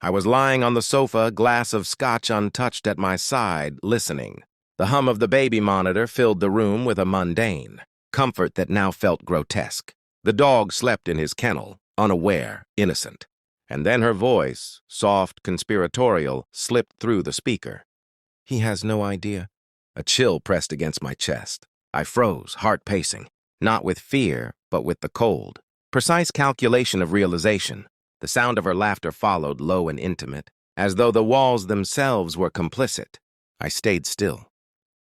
I was lying on the sofa, a glass of scotch untouched at my side, listening. The hum of the baby monitor filled the room with a mundane comfort that now felt grotesque. The dog slept in his kennel, unaware, innocent. And then her voice, soft, conspiratorial, slipped through the speaker. He has no idea. A chill pressed against my chest. I froze, heart pacing, not with fear, but with the cold. Precise calculation of realization. The sound of her laughter followed, low and intimate, as though the walls themselves were complicit. I stayed still.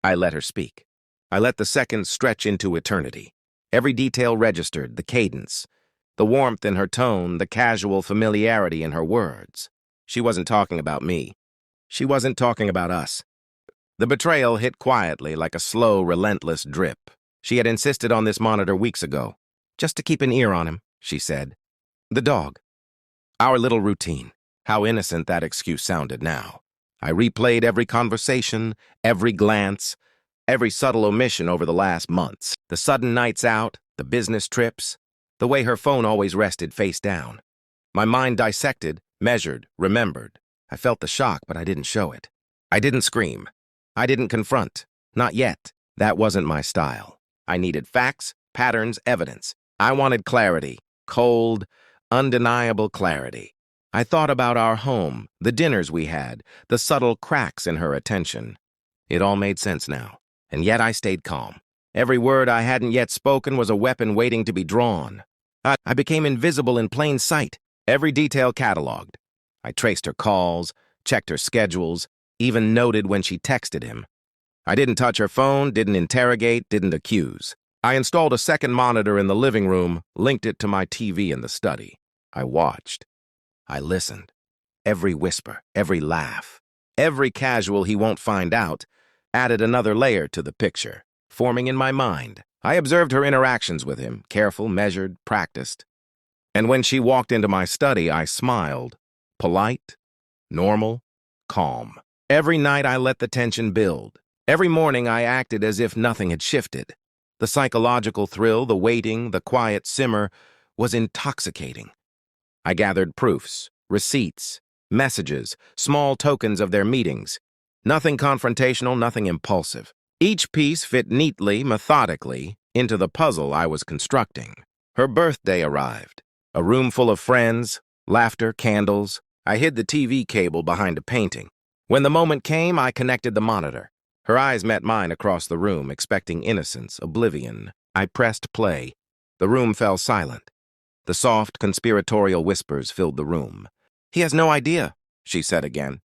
I let her speak. I let the seconds stretch into eternity. Every detail registered, the cadence, the warmth in her tone, the casual familiarity in her words. She wasn't talking about me. She wasn't talking about us. The betrayal hit quietly, like a slow, relentless drip. She had insisted on this monitor weeks ago. Just to keep an ear on him, she said. The dog. Our little routine. How innocent that excuse sounded now. I replayed every conversation, every glance, every subtle omission over the last months. The sudden nights out, the business trips, the way her phone always rested face down. My mind dissected, measured, remembered. I felt the shock, but I didn't show it. I didn't scream. I didn't confront. Not yet. That wasn't my style. I needed facts, patterns, evidence. I wanted clarity. Cold, undeniable clarity. I thought about our home, the dinners we had, the subtle cracks in her attention. It all made sense now, and yet I stayed calm. Every word I hadn't yet spoken was a weapon waiting to be drawn. I became invisible in plain sight, every detail cataloged. I traced her calls, checked her schedules, even noted when she texted him. I didn't touch her phone, didn't interrogate, didn't accuse. I installed a second monitor in the living room, linked it to my TV in the study. I watched. I listened. Every whisper, every laugh, every casual he won't find out added another layer to the picture, forming in my mind. I observed her interactions with him, careful, measured, practiced. And when she walked into my study, I smiled. Polite, normal, calm. Every night I let the tension build. Every morning I acted as if nothing had shifted. The psychological thrill, the waiting, the quiet simmer was intoxicating. I gathered proofs, receipts, messages, small tokens of their meetings. Nothing confrontational, nothing impulsive. Each piece fit neatly, methodically, into the puzzle I was constructing. Her birthday arrived. A room full of friends, laughter, candles. I hid the TV cable behind a painting. When the moment came, I connected the monitor. Her eyes met mine across the room, expecting innocence, oblivion. I pressed play. The room fell silent. The soft, conspiratorial whispers filled the room. He has no idea, she said again.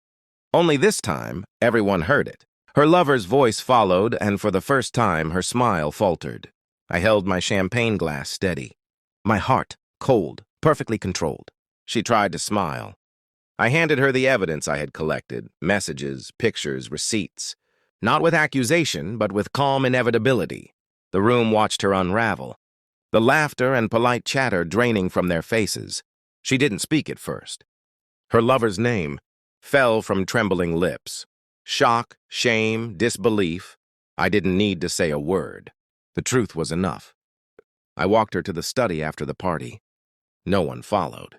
Only this time, everyone heard it. Her lover's voice followed, and for the first time, her smile faltered. I held my champagne glass steady. My heart, cold, perfectly controlled. She tried to smile. I handed her the evidence I had collected, messages, pictures, receipts. Not with accusation, but with calm inevitability. The room watched her unravel. The laughter and polite chatter draining from their faces. She didn't speak at first. Her lover's name fell from trembling lips. Shock, shame, disbelief. I didn't need to say a word. The truth was enough. I walked her to the study after the party. No one followed.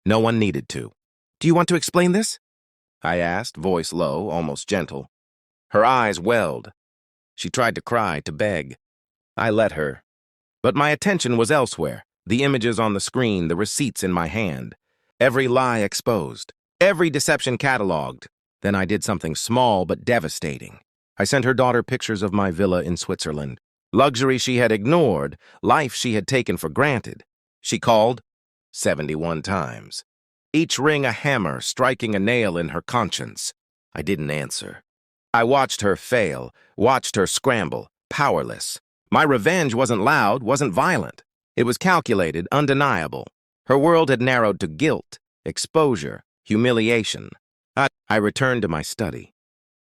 No one needed to. Do you want to explain this? I asked, voice low, almost gentle. Her eyes welled. She tried to cry, to beg. I let her. But my attention was elsewhere. The images on the screen, the receipts in my hand. Every lie exposed. Every deception cataloged. Then I did something small but devastating. I sent her daughter pictures of my villa in Switzerland. Luxury she had ignored, life she had taken for granted. She called 71 times. Each ring a hammer, striking a nail in her conscience. I didn't answer. I watched her fail, watched her scramble, powerless. My revenge wasn't loud, wasn't violent. It was calculated, undeniable. Her world had narrowed to guilt, exposure, humiliation. I returned to my study.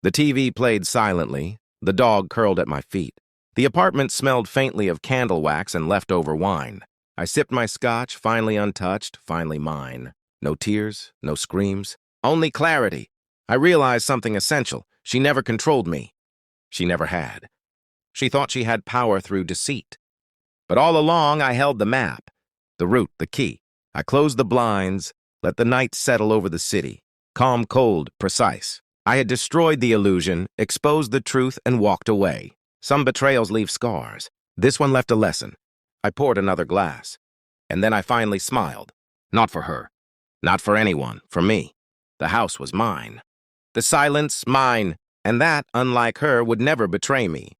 The TV played silently. The dog curled at my feet. The apartment smelled faintly of candle wax and leftover wine. I sipped my scotch, finally untouched, finally mine. No tears, no screams, only clarity. I realized something essential. She never controlled me. She never had. She thought she had power through deceit. But all along, I held the map, the route, the key. I closed the blinds, Let the night settle over the city. Calm, cold, precise. I had destroyed the illusion, exposed the truth, and walked away. Some betrayals leave scars. This one left a lesson. I poured another glass. And then I finally smiled. Not for her. Not for anyone. For me. The house was mine. The silence, mine. And that, unlike her, would never betray me.